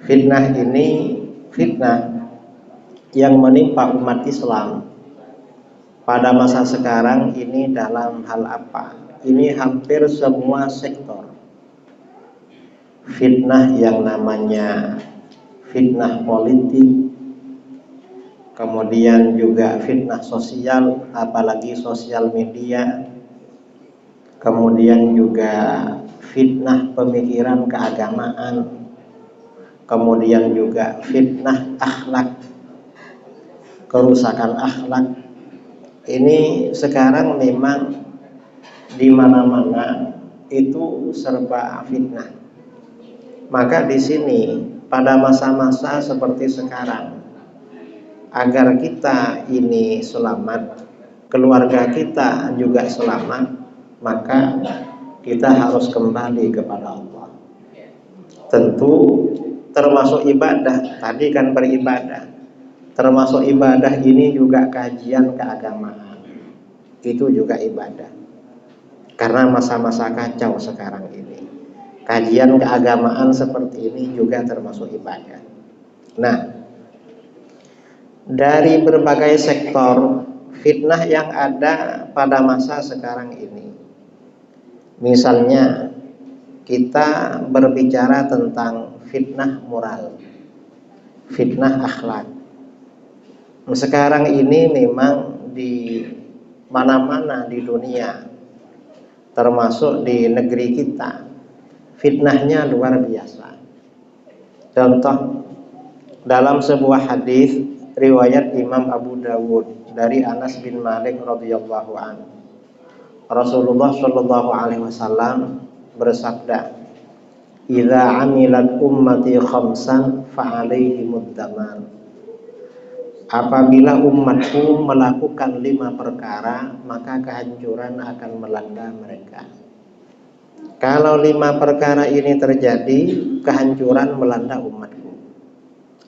Fitnah ini fitnah yang menimpa umat Islam pada masa sekarang ini dalam hal apa? Ini hampir semua sektor. Fitnah yang namanya fitnah politik, kemudian juga fitnah sosial, apalagi sosial media, kemudian juga fitnah pemikiran keagamaan, kemudian juga fitnah akhlak, kerusakan akhlak. Ini sekarang memang di mana-mana itu serba fitnah. Maka di sini pada masa-masa seperti sekarang, agar kita ini selamat, keluarga kita juga selamat, maka kita harus kembali kepada Allah. Tentu termasuk ibadah, tadi kan beribadah. Termasuk ibadah ini juga kajian keagamaan. Itu juga ibadah. Karena masa-masa kacau sekarang ini, kajian keagamaan seperti ini juga termasuk ibadah. Nah, dari berbagai sektor fitnah yang ada pada masa sekarang ini, misalnya kita berbicara tentang fitnah moral, fitnah akhlak. Sekarang ini memang di mana-mana di dunia, termasuk di negeri kita, fitnahnya luar biasa. Contoh, dalam sebuah hadis riwayat Imam Abu Dawud dari Anas bin Malik radhiyallahu anhu, Rasulullah shallallahu alaihi wasallam bersabda, "Idza amilat ummati khamsan fa alaihimud damar." Apabila umatku melakukan 5 perkara, maka kehancuran akan melanda mereka. Kalau 5 perkara ini terjadi, kehancuran melanda umatku.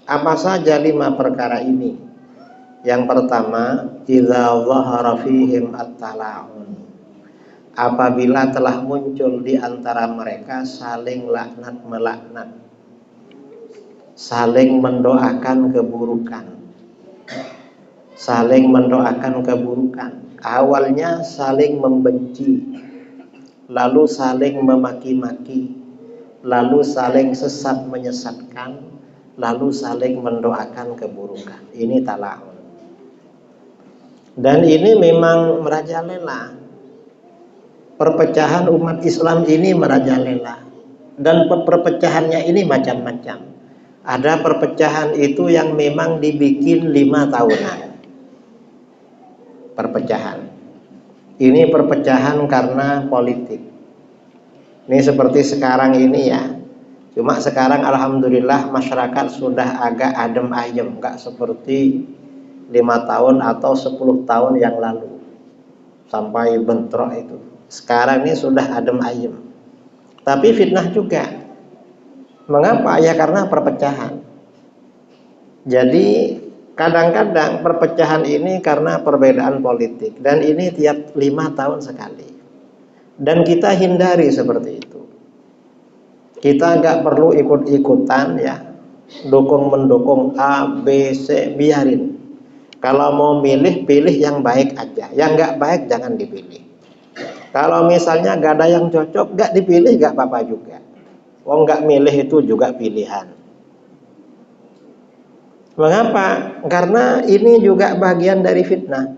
Apa saja 5 perkara ini? Yang pertama, idza dhahara fihim at-tala'un. Apabila telah muncul di antara mereka saling laknat melaknat, saling mendoakan keburukan. Saling mendoakan keburukan. Awalnya saling membenci, lalu saling memaki-maki, lalu saling sesat menyesatkan, lalu saling mendoakan keburukan. Ini tala'un. Dan ini memang merajalela. Perpecahan umat Islam ini merajalela. Dan perpecahannya ini macam-macam. Ada perpecahan itu yang memang dibikin 5 tahunan. Perpecahan. Ini perpecahan karena politik. Ini seperti sekarang ini ya. Cuma sekarang alhamdulillah masyarakat sudah agak adem ayem, enggak seperti 5 tahun atau 10 tahun yang lalu sampai bentrok itu. Sekarang ini sudah adem ayem. Tapi fitnah juga. Mengapa? Ya karena perpecahan. Jadi kadang-kadang perpecahan ini karena perbedaan politik, dan ini tiap 5 tahun sekali. Dan kita hindari seperti itu. Kita nggak perlu ikut-ikutan ya, dukung-mendukung A, B, C, biarin. Kalau mau milih, pilih yang baik aja. Yang nggak baik jangan dipilih. Kalau misalnya nggak ada yang cocok, nggak dipilih nggak apa-apa juga. Wong nggak milih itu juga pilihan. Mengapa? Karena ini juga bagian dari fitnah.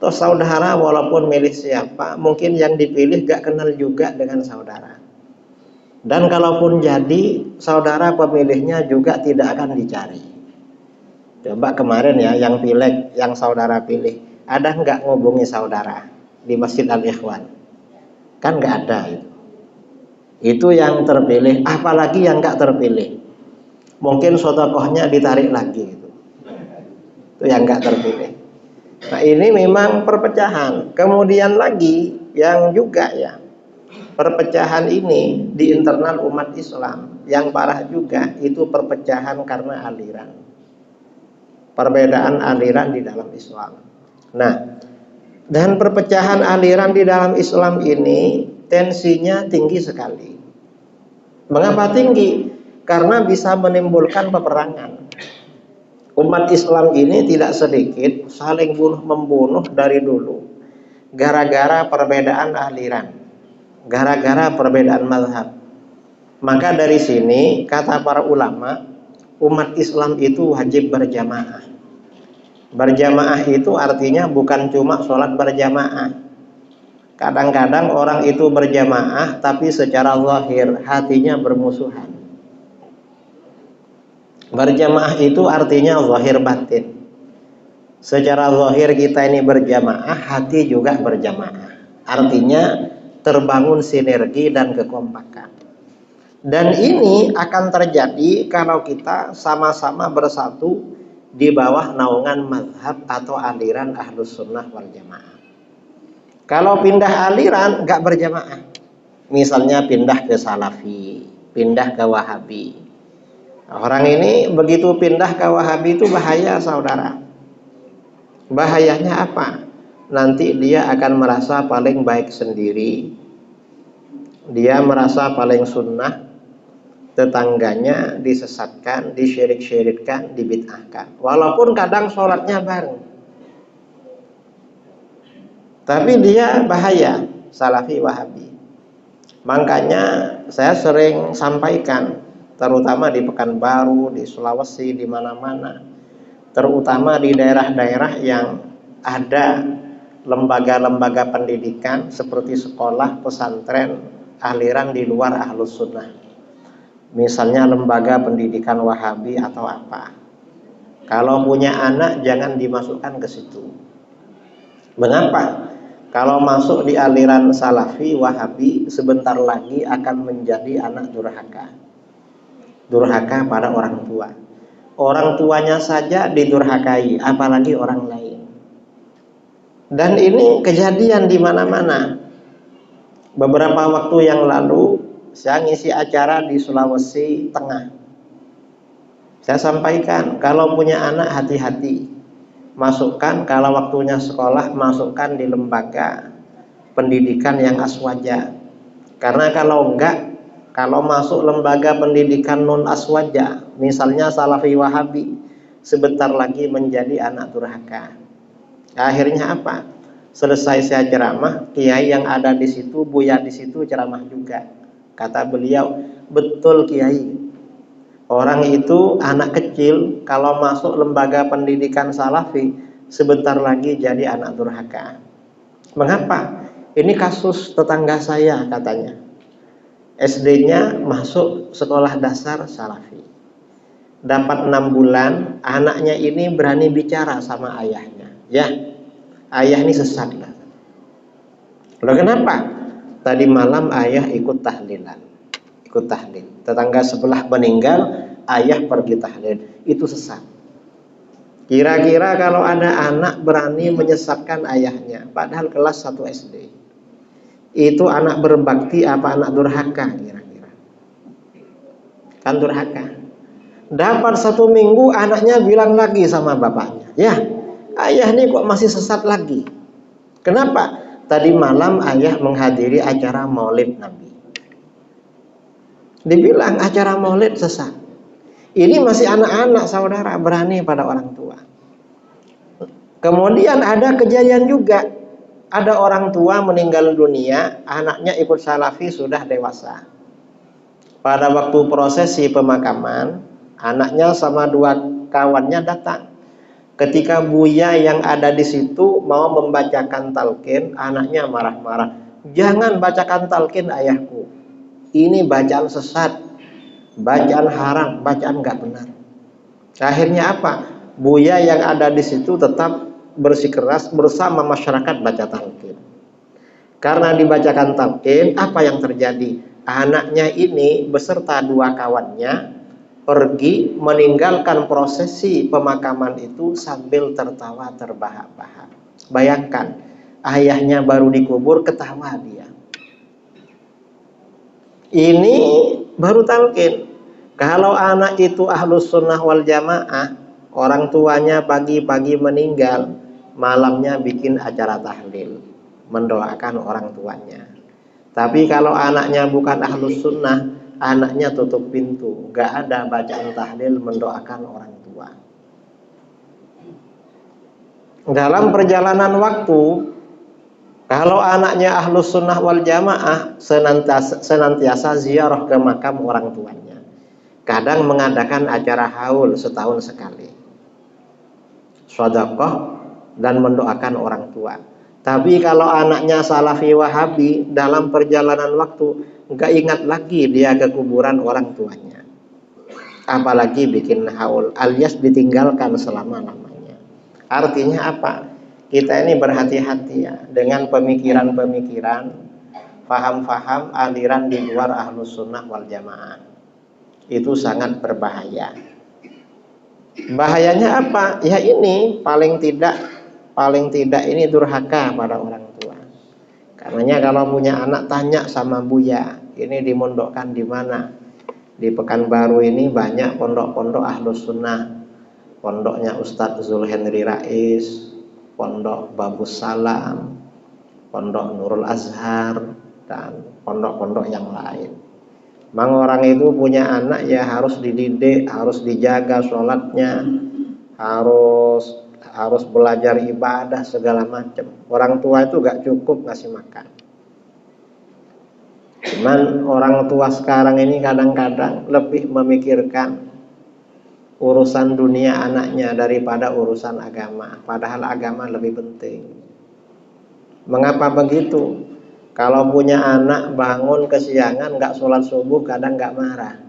Toh saudara walaupun milih siapa, mungkin yang dipilih gak kenal juga dengan saudara. Dan kalaupun jadi, saudara pemilihnya juga tidak akan dicari. Coba kemarin ya, yang pileg, yang saudara pilih, ada nggak ngubungi saudara di Masjid Al-Ikhwan? Kan nggak ada itu. Itu yang terpilih, apalagi yang nggak terpilih. Mungkin sodakohnya ditarik lagi itu yang nggak terpilih. Nah ini memang perpecahan. Kemudian lagi yang juga ya, perpecahan ini di internal umat Islam yang parah juga itu perpecahan karena aliran, perbedaan aliran di dalam Islam. Nah, dan perpecahan aliran di dalam Islam ini tensinya tinggi sekali. Mengapa tinggi? karena bisa menimbulkan peperangan. Umat Islam ini tidak sedikit saling bunuh-membunuh dari dulu, gara-gara perbedaan aliran, gara-gara perbedaan mazhab. Maka dari sini kata para ulama, umat Islam itu wajib berjamaah. Berjamaah itu artinya bukan cuma sholat berjamaah. Kadang-kadang orang itu berjamaah tapi secara zahir hatinya bermusuhan. Berjamaah itu artinya zahir batin. Secara zahir kita ini berjamaah, hati juga berjamaah. Artinya terbangun sinergi dan kekompakan. Dan ini akan terjadi kalau kita sama-sama bersatu di bawah naungan mazhab atau aliran Ahlus Sunnah wal Jamaah. Kalau pindah aliran nggak berjamaah, misalnya pindah ke Salafi, pindah ke Wahabi. Orang ini begitu pindah ke Wahabi itu bahaya, saudara. Bahayanya apa? Nanti dia akan merasa paling baik sendiri. Dia merasa paling sunnah, tetangganya disesatkan, disyirik-syirikkan, dibid'ahkan. Walaupun kadang sholatnya bareng, tapi dia bahaya, Salafi Wahabi. Makanya saya sering sampaikan, terutama di Pekanbaru, di Sulawesi, di mana-mana, terutama di daerah-daerah yang ada lembaga-lembaga pendidikan seperti sekolah, pesantren, aliran di luar Ahlus Sunnah. Misalnya lembaga pendidikan Wahabi atau apa. Kalau punya anak jangan dimasukkan ke situ. Mengapa? Kalau masuk di aliran Salafi Wahabi, sebentar lagi akan menjadi anak durhaka. Durhaka pada orang tua. Orang tuanya saja didurhakai, apalagi orang lain. Dan ini kejadian di mana-mana. Beberapa waktu yang lalu saya ngisi acara di Sulawesi Tengah. Saya sampaikan, kalau punya anak hati-hati. Masukkan kalau waktunya sekolah, masukkan di lembaga pendidikan yang aswaja. Karena kalau enggak, kalau masuk lembaga pendidikan non aswaja, misalnya Salafi Wahabi, sebentar lagi menjadi anak durhaka. Akhirnya apa? Selesai saya ceramah, kiai yang ada di situ, buya di situ ceramah juga. Kata beliau, betul kiai. Orang itu anak kecil kalau masuk lembaga pendidikan Salafi sebentar lagi jadi anak durhaka. Mengapa? Ini kasus tetangga saya katanya. SD-nya masuk sekolah dasar Salafi. Dapat 6 bulan, anaknya ini berani bicara sama ayahnya. Ya, ayah ini sesat lah. Loh kenapa? Tadi malam ayah ikut tahlilan. Ikut tahlil. Tetangga sebelah meninggal, ayah pergi tahlil. Itu sesat. Kira-kira kalau ada anak berani menyesatkan ayahnya, padahal kelas 1 SD, itu anak berbakti apa anak durhaka kira-kira? Kan durhaka. Dapat 1 minggu anaknya bilang lagi sama bapaknya, ya ayah ini kok masih sesat lagi. Kenapa? Tadi malam ayah menghadiri acara Maulid Nabi. Dibilang acara maulid sesat. Ini masih anak-anak saudara, berani pada orang tua. Kemudian ada kejadian juga. Ada orang tua meninggal dunia, anaknya ikut Salafi sudah dewasa. Pada waktu prosesi pemakaman, anaknya sama 2 kawannya datang. Ketika buya yang ada di situ mau membacakan talqin, anaknya marah-marah. Jangan bacakan talqin ayahku. Ini bacaan sesat, bacaan haram, bacaan nggak benar. Akhirnya apa? Buya yang ada di situ tetap bersikeras bersama masyarakat baca talqin. Karena dibacakan talqin, apa yang terjadi? Anaknya ini beserta 2 kawannya pergi meninggalkan prosesi pemakaman itu sambil tertawa terbahak-bahak. Bayangkan, ayahnya baru dikubur ketawa dia. Ini baru talqin. Kalau anak itu Ahlus Sunnah wal Jamaah, orang tuanya pagi-pagi meninggal, malamnya bikin acara tahlil, mendoakan orang tuanya. Tapi kalau anaknya bukan Ahlus Sunnah, anaknya tutup pintu, nggak ada bacaan tahlil mendoakan orang tua. Dalam perjalanan waktu, kalau anaknya ahlus sunnah wal jamaah senantiasa ziarah ke makam orang tuanya. Kadang mengadakan acara haul setahun sekali, sedekah dan mendoakan orang tua. Tapi kalau anaknya salafi wahabi, dalam perjalanan waktu nggak ingat lagi dia ke kuburan orang tuanya, apalagi bikin haul alias ditinggalkan selama-lamanya. Artinya apa? Kita ini berhati-hati ya dengan pemikiran-pemikiran, faham-faham aliran di luar ahlus sunnah wal jamaah. Itu sangat berbahaya. Bahayanya apa? Ya ini paling tidak ini durhaka pada orang tua. Karenanya kalau punya anak tanya sama Buya, ini dimondokkan di mana? Di Pekanbaru ini banyak pondok-pondok ahlus sunnah. Pondoknya Ustadz Zulhenri Rais, pondok Babus Salam, pondok Nurul Azhar, dan pondok-pondok yang lain. Memang orang itu punya anak ya harus dididik, harus dijaga sholatnya, harus belajar ibadah segala macam. Orang tua itu gak cukup ngasih makan. Cuman orang tua sekarang ini kadang-kadang lebih memikirkan urusan dunia anaknya daripada urusan agama. Padahal agama lebih penting. Mengapa begitu? Kalau punya anak bangun kesiangan gak sholat subuh kadang gak marah.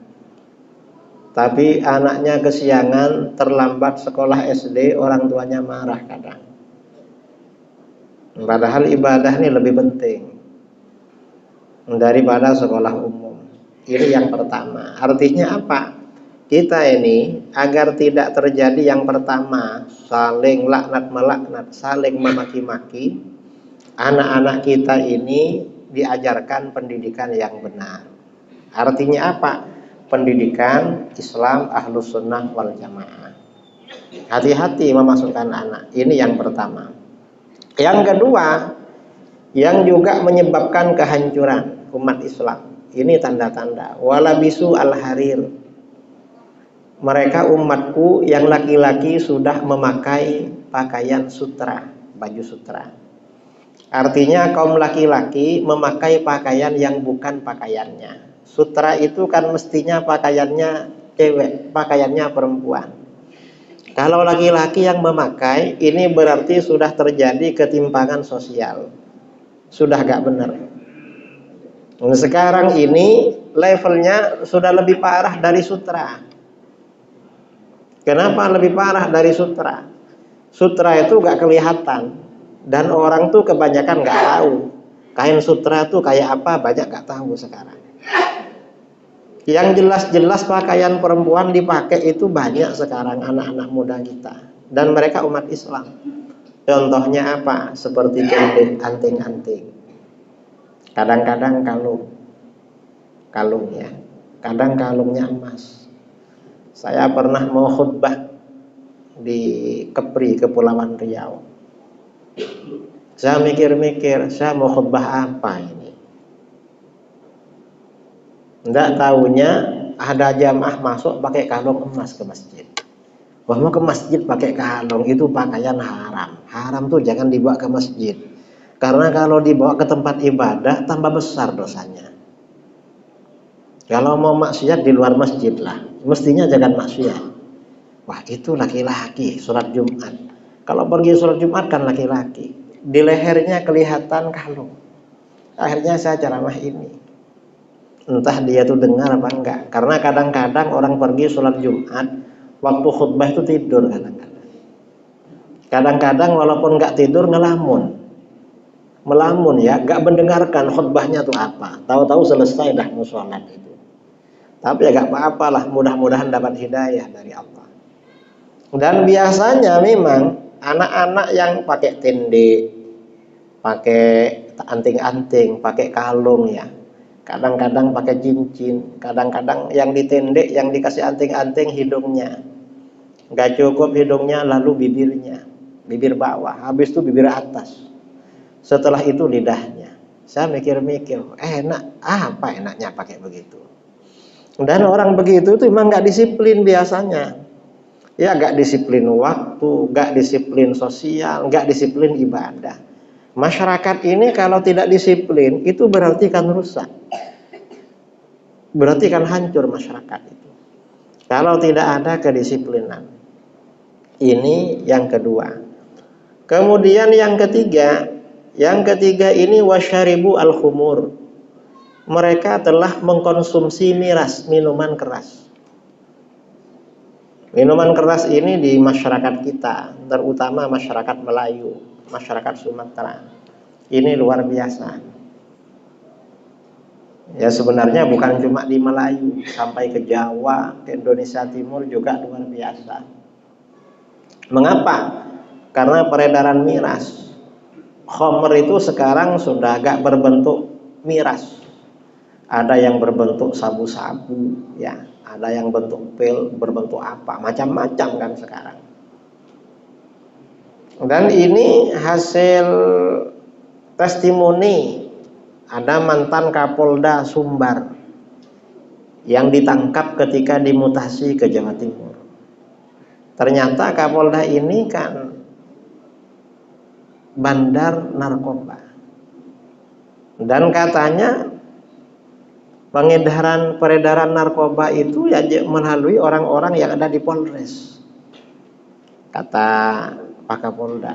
Tapi anaknya kesiangan terlambat sekolah SD, orang tuanya marah kadang. Padahal ibadah ini lebih penting daripada sekolah umum. Ini yang pertama. Artinya apa? Kita ini agar tidak terjadi yang pertama, saling laknat melaknat, saling memaki-maki, anak-anak kita ini diajarkan pendidikan yang benar. Artinya apa? Pendidikan Islam ahlus sunnah wal jamaah. Hati-hati memasukkan anak. Ini yang pertama. Yang kedua, yang juga menyebabkan kehancuran umat Islam. Ini tanda-tanda. Walabisu al-harir. Mereka umatku yang laki-laki sudah memakai pakaian sutra, baju sutra. Artinya kaum laki-laki memakai pakaian yang bukan pakaiannya. Sutra itu kan mestinya pakaiannya cewek, pakaiannya perempuan. Kalau laki-laki yang memakai, ini berarti sudah terjadi ketimpangan sosial. Sudah gak benar. Sekarang ini levelnya sudah lebih parah dari sutra. Kenapa lebih parah dari sutra? Sutra itu gak kelihatan, dan orang tuh kebanyakan gak tahu kain sutra tuh kayak apa, banyak gak tahu sekarang. Yang jelas-jelas pakaian perempuan dipakai itu banyak sekarang anak-anak muda kita, dan mereka umat Islam. Contohnya apa? Seperti anting-anting, kadang-kadang kalungnya, kadang kalungnya emas. Saya pernah mau khutbah di Kepri, Kepulauan Riau. Saya mikir-mikir, saya mau khutbah apa ini? Nggak tahunya ada jamaah masuk pakai kalung emas ke masjid. Wah, mau ke masjid pakai kalung, itu pakaian haram. Haram tuh jangan dibawa ke masjid. Karena kalau dibawa ke tempat ibadah tambah besar dosanya. Kalau mau maksiat di luar masjid lah, mestinya jangan maksiat. Wah, itu laki-laki sholat Jumat. Kalau pergi sholat Jumat kan laki-laki, di lehernya kelihatan kalung. Akhirnya saya ceramah ini, entah dia tuh dengar apa enggak. Karena kadang-kadang orang pergi sholat Jumat, waktu khutbah itu tidur kadang-kadang. Kadang-kadang walaupun enggak tidur melamun ya, enggak mendengarkan khutbahnya tuh apa. Tahu-tahu selesai dah mau sholat itu. Tapi ya gak apa-apalah, mudah-mudahan dapat hidayah dari Allah. Dan biasanya memang anak-anak yang pakai tende, pakai anting-anting, pakai kalung ya, kadang-kadang pakai cincin, kadang-kadang yang ditendek, yang dikasih anting-anting hidungnya. Gak cukup hidungnya, lalu bibirnya, bibir bawah, habis itu bibir atas. Setelah itu lidahnya. Saya mikir-mikir, enak, apa enaknya pakai begitu? Dan orang begitu tuh memang nggak disiplin biasanya. Ya nggak disiplin waktu, nggak disiplin sosial, nggak disiplin ibadah. Masyarakat ini kalau tidak disiplin itu berarti kan rusak. Berarti kan hancur masyarakat itu. Kalau tidak ada kedisiplinan. Ini yang kedua. Kemudian yang ketiga ini wasyaribu al-khumur. Mereka telah mengkonsumsi miras, minuman keras. Minuman keras ini di masyarakat kita, terutama masyarakat Melayu, masyarakat Sumatera. Ini luar biasa. Ya sebenarnya bukan cuma di Melayu, sampai ke Jawa, ke Indonesia Timur juga luar biasa. Mengapa? Karena peredaran miras. Khamr itu sekarang sudah agak berbentuk miras. Ada yang berbentuk sabu-sabu, ya, ada yang bentuk pil, berbentuk apa, macam-macam kan sekarang. Dan ini hasil testimoni ada mantan Kapolda Sumbar yang ditangkap ketika dimutasi ke Jawa Timur. Ternyata Kapolda ini kan bandar narkoba. Dan katanya peredaran narkoba itu ya melalui orang-orang yang ada di Polres. Kata Pak Kapolda,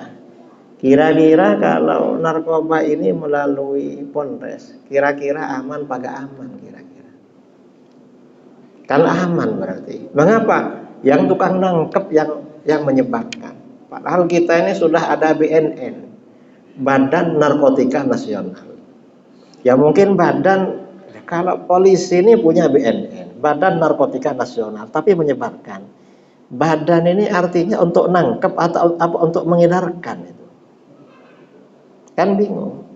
kira-kira kalau narkoba ini melalui Polres, kira-kira aman pada aman kira-kira. Kan aman berarti. Mengapa? Yang tukang nangkep yang menyebarkan. Padahal kita ini sudah ada BNN, Badan Narkotika Nasional. Ya mungkin kalau polisi ini punya BNN, Badan Narkotika Nasional, tapi menyebarkan. Badan ini artinya untuk nangkep atau untuk mengedarkan itu. Kan bingung.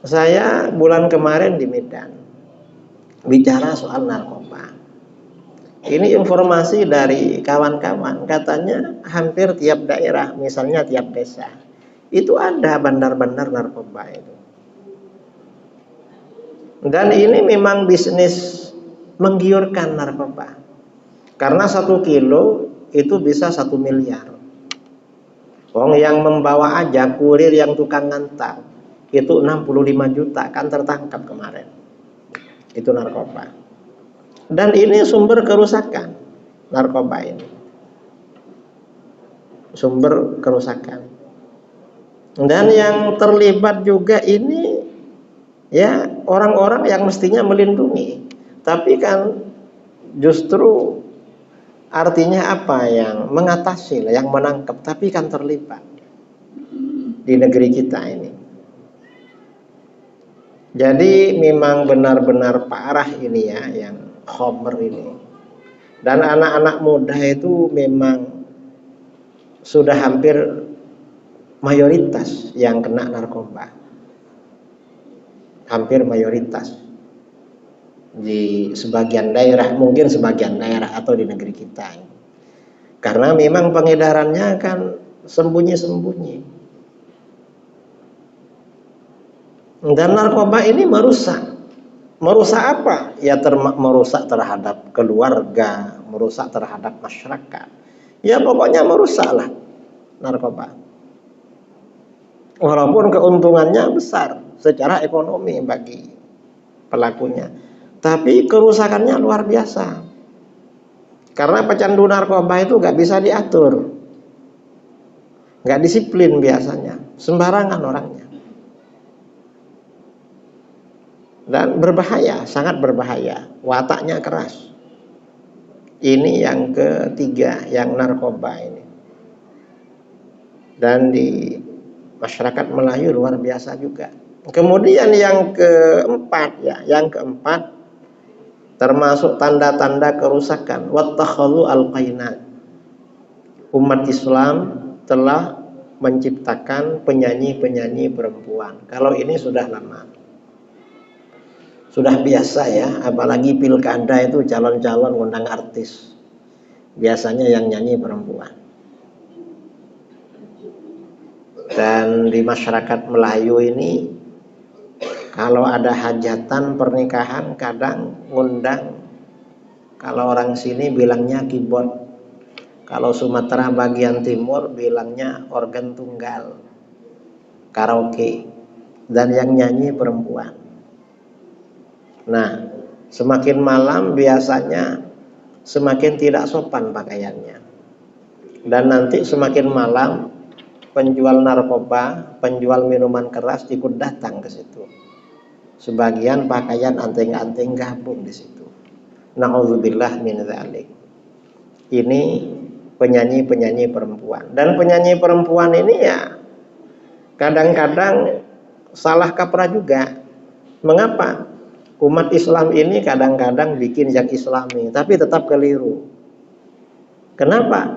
Saya bulan kemarin di Medan bicara soal narkoba. Ini informasi dari kawan-kawan, katanya hampir tiap daerah, misalnya tiap desa, itu ada bandar-bandar narkoba itu. Dan ini memang bisnis menggiurkan narkoba. Karena 1 kilo itu bisa 1 miliar. Wong yang membawa aja, kurir yang tukang ngantar, itu 65 juta kan tertangkap kemarin. Itu narkoba. Dan ini sumber kerusakan, narkoba ini. Sumber kerusakan. Dan yang terlibat juga ini ya orang-orang yang mestinya melindungi, tapi kan justru artinya apa, yang mengatasi, yang menangkap, tapi kan terlibat di negeri kita ini. Jadi memang benar-benar parah ini ya, yang khamr ini. Dan anak-anak muda itu memang sudah hampir mayoritas yang kena narkoba. Hampir mayoritas di sebagian daerah, mungkin sebagian daerah atau di negeri kita. Karena memang pengedarannya kan sembunyi-sembunyi. Dan narkoba ini merusak. Merusak apa? Ya merusak terhadap keluarga, merusak terhadap masyarakat. Ya pokoknya merusaklah narkoba. Walaupun keuntungannya besar secara ekonomi bagi pelakunya, tapi kerusakannya luar biasa. Karena pecandu narkoba itu gak bisa diatur, gak disiplin biasanya, sembarangan orangnya. Dan berbahaya, sangat berbahaya, wataknya keras. Ini yang ketiga, yang narkoba ini. Dan di masyarakat Melayu luar biasa juga. Kemudian yang keempat termasuk tanda-tanda kerusakan, wattakhadhu al-qainat. Umat Islam telah menciptakan penyanyi-penyanyi perempuan. Kalau ini sudah lama, sudah biasa ya, apalagi pilkada itu calon-calon ngundang artis, biasanya yang nyanyi perempuan. Dan di masyarakat Melayu ini, kalau ada hajatan pernikahan kadang ngundang Kalau orang sini bilangnya keyboard. Kalau Sumatera bagian timur bilangnya organ tunggal, karaoke. Dan yang nyanyi perempuan. Nah, semakin malam biasanya semakin tidak sopan pakaiannya. Dan nanti semakin malam penjual narkoba, penjual minuman keras ikut datang ke situ. Sebagian pakaian anting-anting gabung di situ. Na'udzubillah min dzalik. Ini penyanyi-penyanyi perempuan. Dan penyanyi perempuan ini ya kadang-kadang salah kaprah juga. Mengapa? Umat Islam ini kadang-kadang bikin yang Islami, tapi tetap keliru. Kenapa?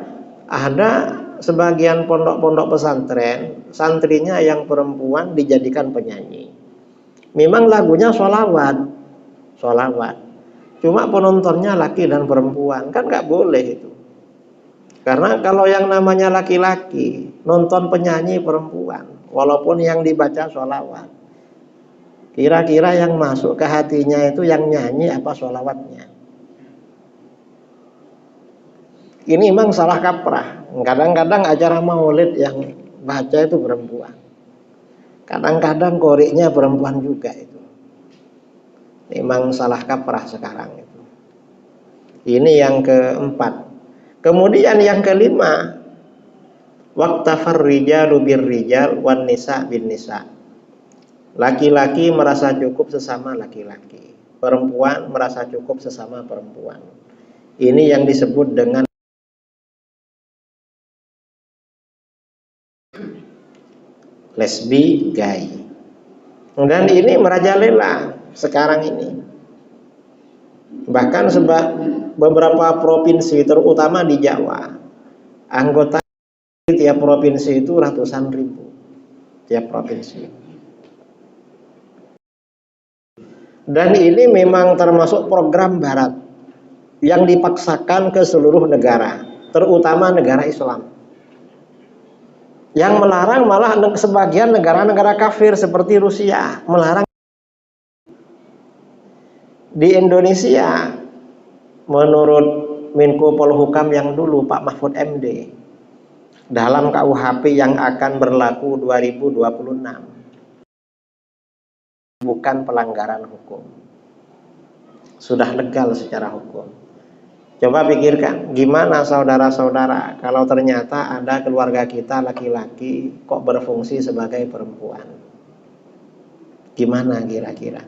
Ada sebagian pondok-pondok pesantren, santrinya yang perempuan dijadikan penyanyi. Memang lagunya sholawat. Cuma penontonnya laki dan perempuan, kan nggak boleh itu. Karena kalau yang namanya laki-laki nonton penyanyi perempuan, walaupun yang dibaca sholawat, kira-kira yang masuk ke hatinya itu yang nyanyi apa sholawatnya? Ini memang salah kaprah. Kadang-kadang acara maulid yang baca itu perempuan. Kadang-kadang koriknya perempuan juga itu. Memang salah kaprah sekarang itu. Ini yang keempat. Kemudian yang kelima, waktafar rijalu bir rijal wan nisa bin nisa. Laki-laki merasa cukup sesama laki-laki. Perempuan merasa cukup sesama perempuan. Ini yang disebut dengan lesbi, gay. Dan ini merajalela sekarang ini. Bahkan beberapa provinsi, terutama di Jawa, anggota tiap provinsi itu ratusan ribu. Tiap provinsi. Dan ini memang termasuk program barat yang dipaksakan ke seluruh negara, terutama negara Islam. Yang melarang malah sebagian negara-negara kafir seperti Rusia melarang. Di Indonesia, menurut Menko Polhukam yang dulu Pak Mahfud MD, dalam KUHP yang akan berlaku 2026, bukan pelanggaran hukum, sudah legal secara hukum. Coba pikirkan, gimana saudara-saudara kalau ternyata ada keluarga kita laki-laki kok berfungsi sebagai perempuan? Gimana kira-kira?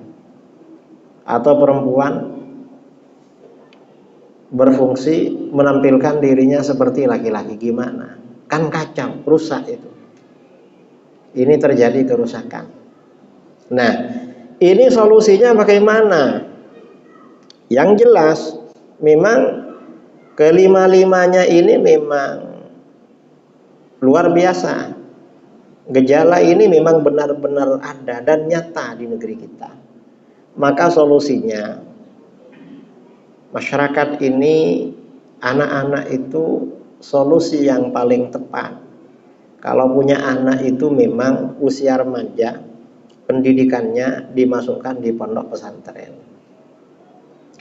Atau perempuan berfungsi menampilkan dirinya seperti laki-laki, gimana? Kan kacau, rusak itu. Ini terjadi kerusakan. Nah, ini solusinya bagaimana? Yang jelas memang kelima-limanya ini memang luar biasa. Gejala ini memang benar-benar ada dan nyata di negeri kita. Maka solusinya, masyarakat ini, anak-anak itu solusi yang paling tepat. Kalau punya anak itu memang usia remaja, pendidikannya dimasukkan di pondok pesantren.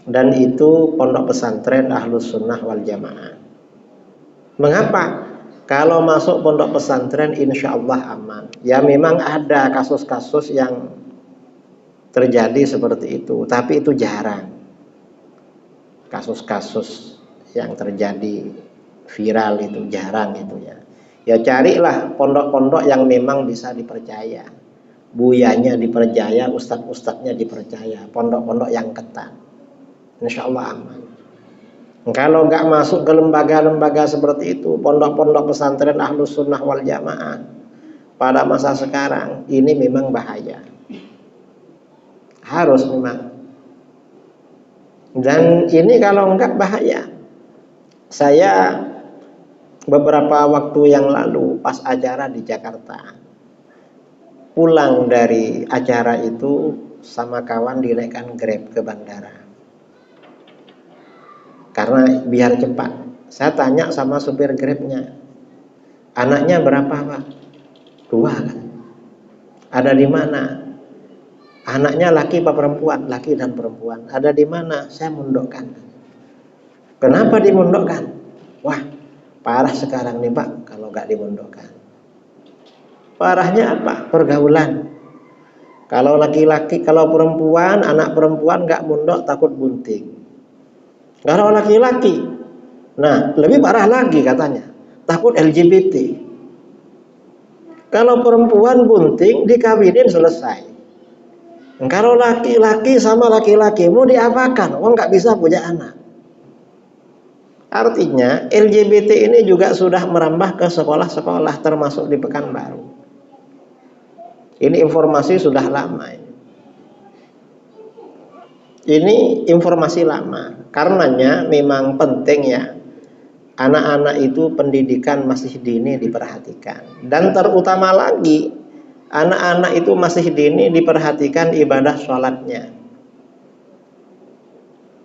Dan itu pondok pesantren Ahlus Sunnah wal Jamaah. Mengapa? Kalau masuk pondok pesantren insya Allah aman. Ya memang ada kasus-kasus yang terjadi seperti itu, tapi itu jarang. Kasus-kasus yang terjadi viral itu jarang itu ya. Ya carilah pondok-pondok yang memang bisa dipercaya. Buyanya dipercaya, ustadz-ustadznya dipercaya, pondok-pondok yang ketat. Insya Allah aman. Kalau nggak masuk ke lembaga-lembaga seperti itu, pondok-pondok pesantren Ahlus Sunnah wal Jamaah pada masa sekarang ini memang bahaya. Harus memang. Dan ini kalau enggak bahaya. Saya beberapa waktu yang lalu pas acara di Jakarta, pulang dari acara itu sama kawan dinaikkan Grab ke bandara. Karena biar cepat. Saya tanya sama supir Grabnya, anaknya berapa Pak? 2 kan? Ada di mana? Anaknya laki apa perempuan? Laki dan perempuan. Ada di mana? Saya mondokkan. Kenapa dimondokkan? Wah, parah sekarang nih Pak kalau nggak dimondokkan. Parahnya apa? Pergaulan. Kalau laki-laki, kalau perempuan, anak perempuan nggak mondok takut bunting. Kalau laki-laki, nah lebih parah lagi katanya, takut LGBT. Kalau perempuan bunting dikawinin selesai. Kalau laki-laki sama laki-laki mau diapakan? Oh nggak bisa punya anak. Artinya LGBT ini juga sudah merambah ke sekolah-sekolah termasuk di Pekanbaru. Ini informasi sudah lama. Ini informasi lama. Karenanya memang penting ya, anak-anak itu pendidikan masih dini diperhatikan. Dan terutama lagi, anak-anak itu masih dini diperhatikan ibadah sholatnya.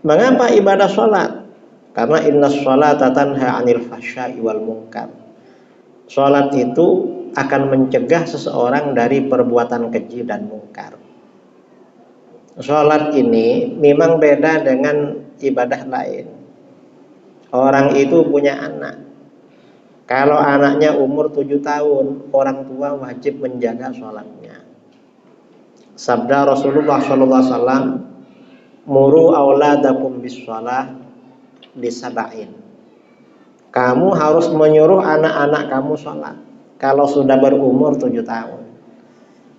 Mengapa ibadah sholat? Karena inna sholata tanha anil fahsya'i wal munkar. Sholat itu akan mencegah seseorang dari perbuatan keji dan mungkar. Sholat ini memang beda dengan ibadah lain. Orang itu punya anak. Kalau anaknya umur 7 tahun, orang tua wajib menjaga sholatnya. Sabda Rasulullah SAW, muru auladakum bis sholah disaba'in. Kamu harus menyuruh anak-anak kamu sholat kalau sudah berumur 7 tahun.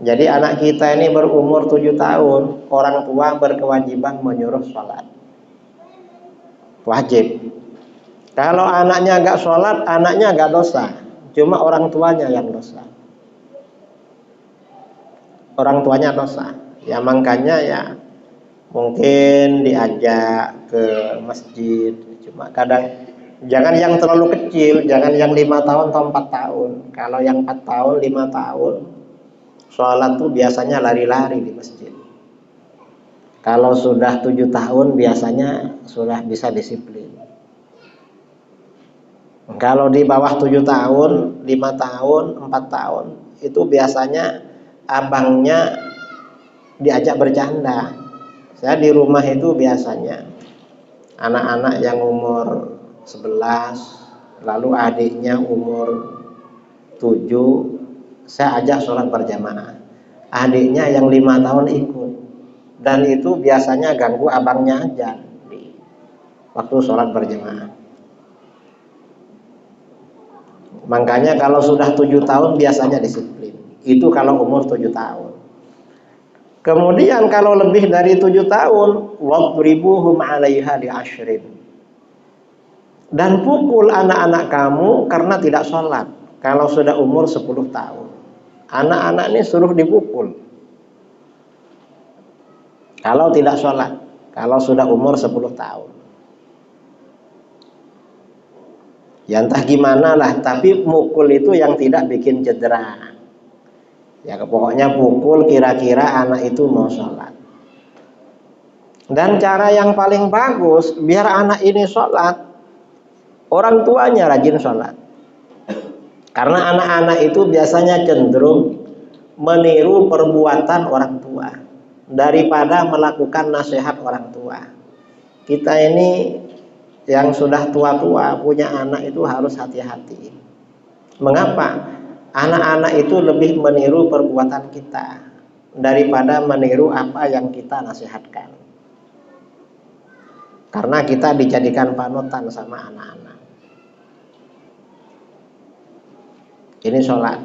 Jadi anak kita ini berumur 7 tahun, orang tua berkewajiban menyuruh sholat. Wajib. Kalau anaknya nggak sholat, anaknya nggak dosa. Cuma orang tuanya yang dosa. Orang tuanya dosa. Ya makanya ya mungkin diajak ke masjid. Cuma kadang jangan yang terlalu kecil, jangan yang 5 tahun atau 4 tahun. Kalau yang 4 tahun, 5 tahun, sholat tuh biasanya lari-lari di masjid. Kalau sudah 7 tahun biasanya sudah bisa disiplin. Kalau di bawah 7 tahun, 5 tahun, 4 tahun, itu biasanya abangnya diajak bercanda. Saya di rumah itu biasanya anak-anak yang umur 11, lalu adiknya umur 7, saya ajak sholat berjamaah. Adiknya yang 5 tahun ikut. Dan itu biasanya ganggu abangnya aja di waktu sholat berjamaah. Makanya kalau sudah 7 tahun biasanya disiplin. Itu kalau umur 7 tahun. Kemudian kalau lebih dari 7 tahun, wadribuhum 'alaiha bi'ashrin. Dan pukul anak-anak kamu karena tidak sholat. Kalau sudah umur 10 tahun, anak-anak ini suruh dipukul. Kalau tidak sholat, kalau sudah umur 10 tahun. Ya entah gimana lah, tapi mukul itu yang tidak bikin cedera. Ya pokoknya pukul kira-kira anak itu mau sholat. Dan cara yang paling bagus biar anak ini sholat, orang tuanya rajin sholat. Karena anak-anak itu biasanya cenderung meniru perbuatan orang tua daripada melakukan nasihat orang tua. Kita ini yang sudah tua-tua punya anak itu harus hati-hati. Mengapa? Anak-anak itu lebih meniru perbuatan kita daripada meniru apa yang kita nasihatkan. Karena kita dijadikan panutan sama anak-anak. Ini sholat.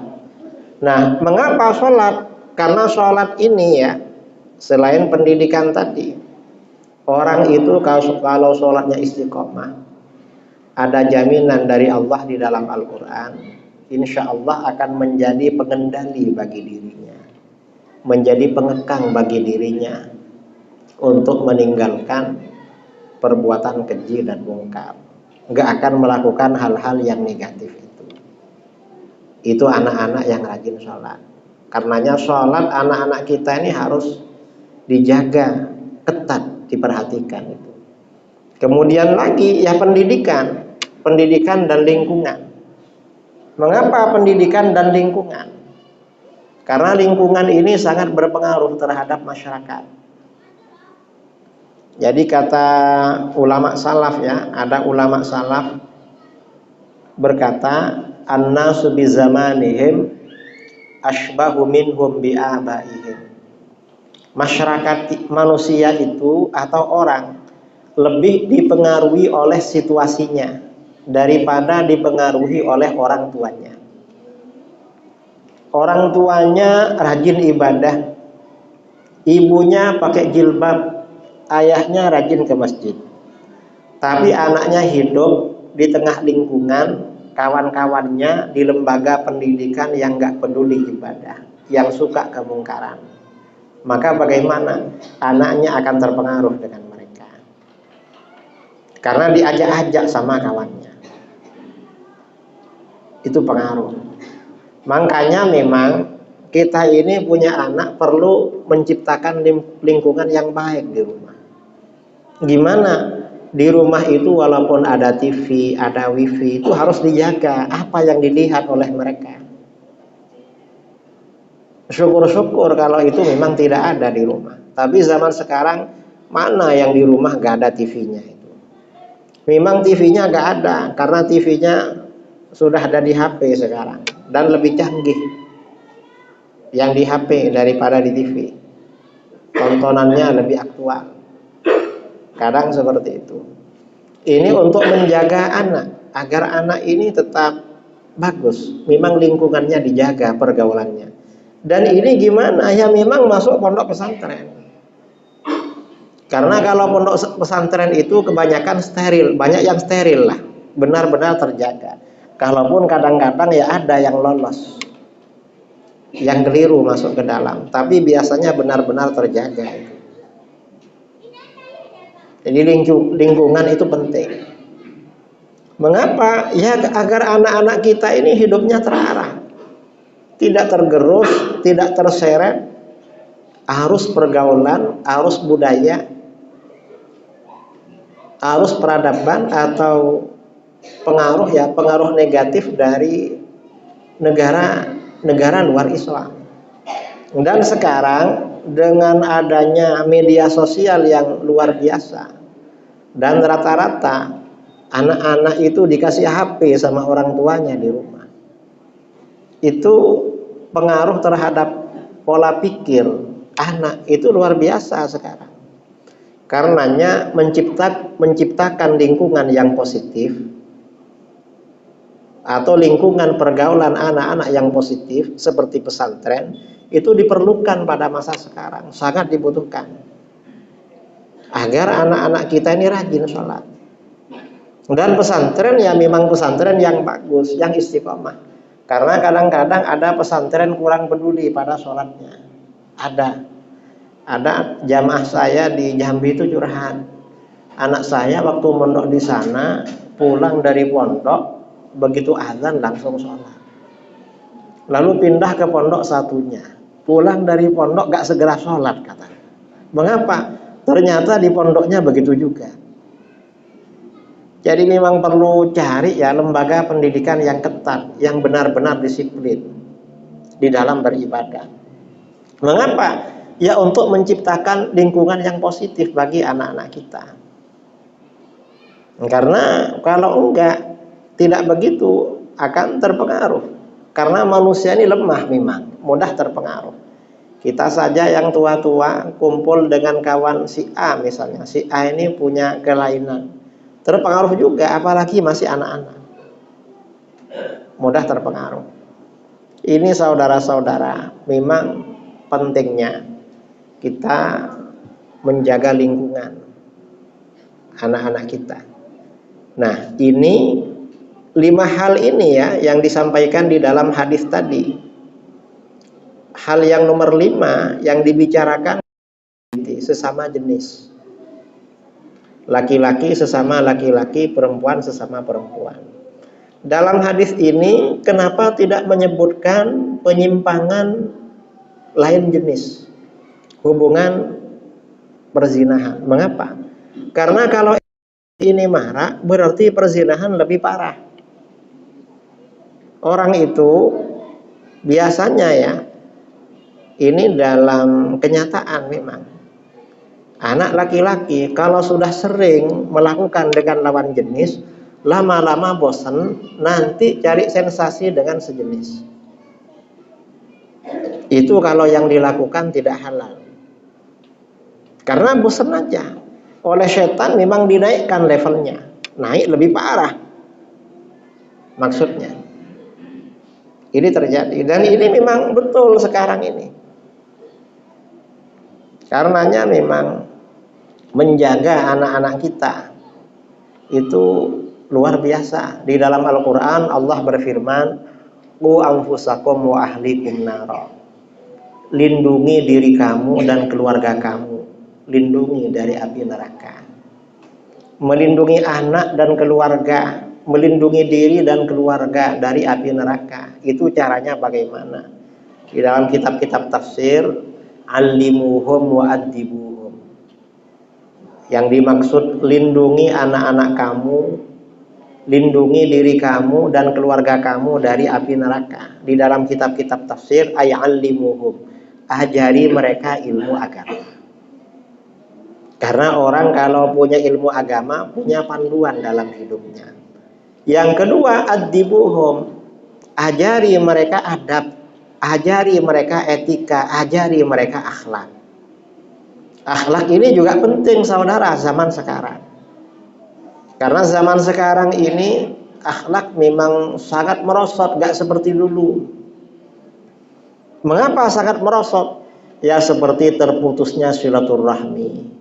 Nah, mengapa sholat? Karena sholat ini ya, selain pendidikan tadi, orang itu kalau sholatnya istiqomah, ada jaminan dari Allah di dalam Al-Quran, insya Allah akan menjadi pengendali bagi dirinya, menjadi pengekang bagi dirinya untuk meninggalkan perbuatan keji dan mungkar, nggak akan melakukan hal-hal yang negatif itu. Itu anak-anak yang rajin sholat. Karenanya sholat anak-anak kita ini harus dijaga ketat, diperhatikan itu. Kemudian lagi ya pendidikan dan lingkungan. Mengapa pendidikan dan lingkungan? Karena lingkungan ini sangat berpengaruh terhadap masyarakat. Jadi kata ulama salaf ya, ada ulama salaf berkata, annasu bi zamanihim asbahu minhum bi abaihim. Masyarakat manusia itu atau orang lebih dipengaruhi oleh situasinya daripada dipengaruhi oleh orang tuanya. Orang tuanya rajin ibadah, ibunya pakai jilbab, ayahnya rajin ke masjid. Tapi anaknya hidup di tengah lingkungan kawan-kawannya di lembaga pendidikan yang gak peduli ibadah, yang suka kemungkaran. Maka bagaimana? Anaknya akan terpengaruh dengan mereka. Karena diajak-ajak sama kawannya. Itu pengaruh. Makanya memang kita ini punya anak perlu menciptakan lingkungan yang baik di rumah. Gimana? Di rumah itu walaupun ada TV, ada wifi, itu harus dijaga apa yang dilihat oleh mereka. Syukur-syukur kalau itu memang tidak ada di rumah. Tapi zaman sekarang mana yang di rumah gak ada TV-nya itu. Memang TV-nya gak ada karena TV-nya sudah ada di HP sekarang dan lebih canggih yang di HP daripada di TV. Tontonannya lebih aktual. Kadang seperti itu. Ini untuk menjaga anak agar anak ini tetap bagus. Memang lingkungannya dijaga, pergaulannya. Dan ini gimana? Ya memang masuk pondok pesantren. Karena kalau pondok pesantren itu kebanyakan steril, banyak yang steril lah, benar-benar terjaga. Kalaupun kadang-kadang ya ada yang lolos, yang keliru masuk ke dalam, tapi biasanya benar-benar terjaga. Jadi lingkungan itu penting. Mengapa? Ya agar anak-anak kita ini hidupnya terarah, tidak tergerus, tidak terseret arus pergaulan, arus budaya, arus peradaban atau pengaruh negatif dari negara luar Islam. Dan sekarang dengan adanya media sosial yang luar biasa dan rata-rata anak-anak itu dikasih HP sama orang tuanya di rumah, itu pengaruh terhadap pola pikir anak itu luar biasa sekarang. Karenanya menciptakan lingkungan yang positif atau lingkungan pergaulan anak-anak yang positif seperti pesantren itu diperlukan pada masa sekarang, sangat dibutuhkan agar anak-anak kita ini rajin sholat. Dan pesantren ya memang pesantren yang bagus, yang istiqomah. Karena kadang-kadang ada pesantren kurang peduli pada sholatnya. Ada jamaah saya di Jambi itu curhat. Anak saya waktu mondok di sana, pulang dari pondok, begitu azan langsung sholat. Lalu pindah ke pondok satunya, pulang dari pondok gak segera sholat katanya. Mengapa? Ternyata di pondoknya begitu juga. Jadi memang perlu cari ya lembaga pendidikan yang ketat, yang benar-benar disiplin di dalam beribadah. Mengapa? Ya untuk menciptakan lingkungan yang positif bagi anak-anak kita. Karena kalau enggak, tidak begitu akan terpengaruh. Karena manusia ini lemah memang, mudah terpengaruh. Kita saja yang tua-tua kumpul dengan kawan si A misalnya. Si A ini punya kelainan, terpengaruh juga, apalagi masih anak-anak. Mudah terpengaruh. Ini saudara-saudara, memang pentingnya kita menjaga lingkungan anak-anak kita. Nah, ini 5 hal ini ya yang disampaikan di dalam hadis tadi. Hal yang nomor 5 yang dibicarakan sesama jenis. Laki-laki sesama laki-laki, perempuan sesama perempuan. Dalam hadis ini kenapa tidak menyebutkan penyimpangan lain jenis, hubungan perzinahan? Mengapa? Karena kalau ini marak berarti perzinahan lebih parah. Orang itu biasanya ya, ini dalam kenyataan memang Anak laki-laki kalau sudah sering melakukan dengan lawan jenis, lama-lama bosan, nanti cari sensasi dengan sejenis. Itu kalau yang dilakukan tidak halal. Karena bosan aja. Oleh setan memang dinaikkan levelnya, naik lebih parah. Maksudnya, ini terjadi dan ini memang betul sekarang ini. Karenanya memang menjaga anak-anak kita itu luar biasa. Di dalam Al-Quran Allah berfirman, "Qu anfusakum wa ahlikum naro." Lindungi diri kamu dan keluarga kamu, lindungi dari api neraka. Melindungi anak dan keluarga, melindungi diri dan keluarga dari api neraka. Itu caranya bagaimana? Di dalam kitab-kitab tafsir, "Allimuhum wa adibuhum." Yang dimaksud lindungi anak-anak kamu, lindungi diri kamu dan keluarga kamu dari api neraka. Di dalam kitab-kitab tafsir, ay'allimuhum, ajari mereka ilmu agama. Karena orang kalau punya ilmu agama punya panduan dalam hidupnya. Yang kedua, adibuhum, ajari mereka adab, ajari mereka etika, ajari mereka akhlak. Akhlak ini juga penting saudara zaman sekarang. Karena zaman sekarang ini akhlak memang sangat merosot, gak seperti dulu. Mengapa sangat merosot? Ya seperti terputusnya silaturahmi.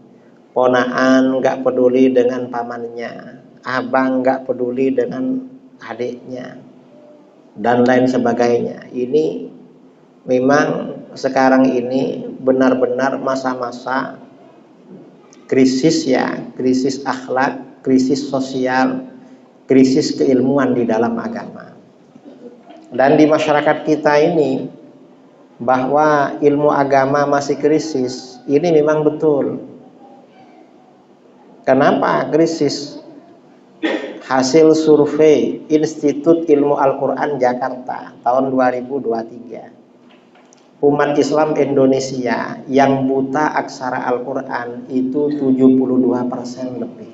Ponaan gak peduli dengan pamannya, abang gak peduli dengan adiknya, dan lain sebagainya. Ini memang sekarang ini benar-benar masa-masa krisis ya, krisis akhlak, krisis sosial, krisis keilmuan di dalam agama. Dan di masyarakat kita ini, bahwa ilmu agama masih krisis, ini memang betul. Kenapa krisis? Hasil survei Institut Ilmu Al-Quran Jakarta tahun 2023, umat Islam Indonesia yang buta aksara Al-Quran itu 72% lebih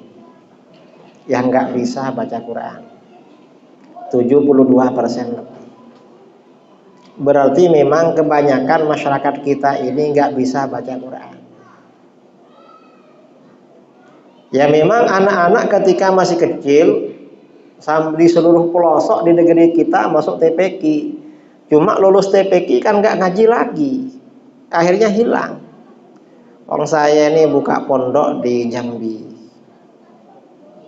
yang nggak bisa baca Quran, 72% lebih. Berarti memang kebanyakan masyarakat kita ini nggak bisa baca Quran. Ya memang anak-anak ketika masih kecil di seluruh pelosok di negeri kita masuk TPQ. Cuma lulus TPQ kan nggak ngaji lagi, akhirnya hilang. Orang saya ini buka pondok di Jambi,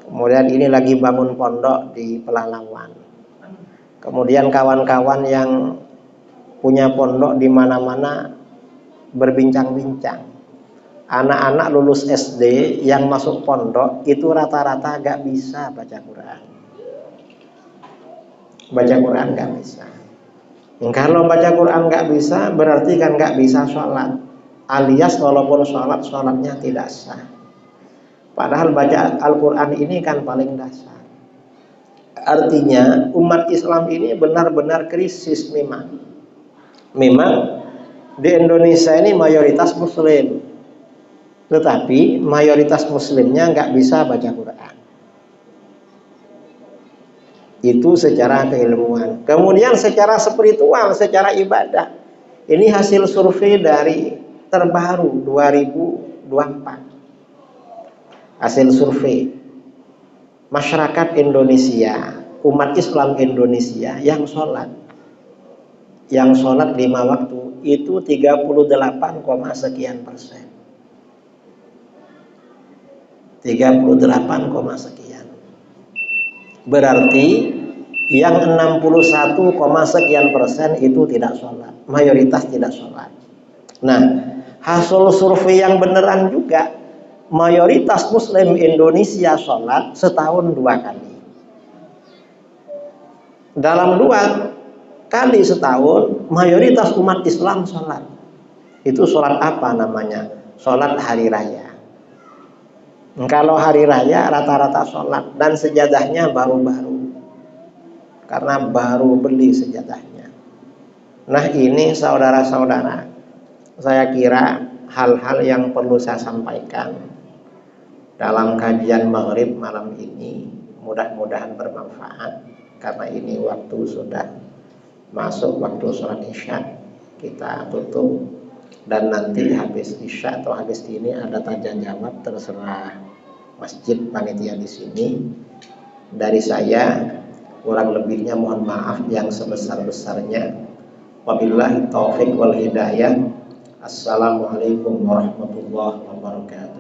kemudian ini lagi bangun pondok di Pelalawan. Kemudian kawan-kawan yang punya pondok di mana-mana berbincang-bincang. Anak-anak lulus SD yang masuk pondok itu rata-rata gak bisa baca Quran. Baca Quran gak bisa. Kalau baca Quran gak bisa, berarti kan gak bisa sholat. Alias walaupun sholat, sholatnya tidak sah. Padahal baca Al-Quran ini kan paling dasar. Artinya umat Islam ini benar-benar krisis memang. Memang di Indonesia ini mayoritas muslim, tetapi mayoritas muslimnya nggak bisa baca Quran. Itu secara keilmuan. Kemudian secara spiritual, secara ibadah, ini hasil survei dari terbaru 2024. Hasil survei masyarakat Indonesia, umat Islam Indonesia yang sholat 5 waktu itu 38, sekian persen. 38, sekian. Berarti yang 61, sekian persen itu tidak sholat, mayoritas tidak sholat. Nah, hasil survei yang beneran juga, mayoritas muslim Indonesia sholat setahun 2 kali. Dalam 2 kali setahun mayoritas umat Islam sholat. Itu sholat apa namanya? Sholat hari raya. Kalau hari raya rata-rata sholat dan sejadahnya baru-baru, karena baru beli sejadahnya. Nah ini saudara-saudara, saya kira hal-hal yang perlu saya sampaikan dalam kajian maghrib malam ini. Mudah-mudahan bermanfaat, karena ini waktu sudah masuk waktu sholat isya. Kita tutup, dan nanti habis isya atau habis ini ada tanya jawab, terserah masjid panitia di sini. Dari saya kurang lebihnya mohon maaf yang sebesar-besarnya. Wabillahi taufik wal hidayah. Assalamualaikum warahmatullahi wabarakatuh.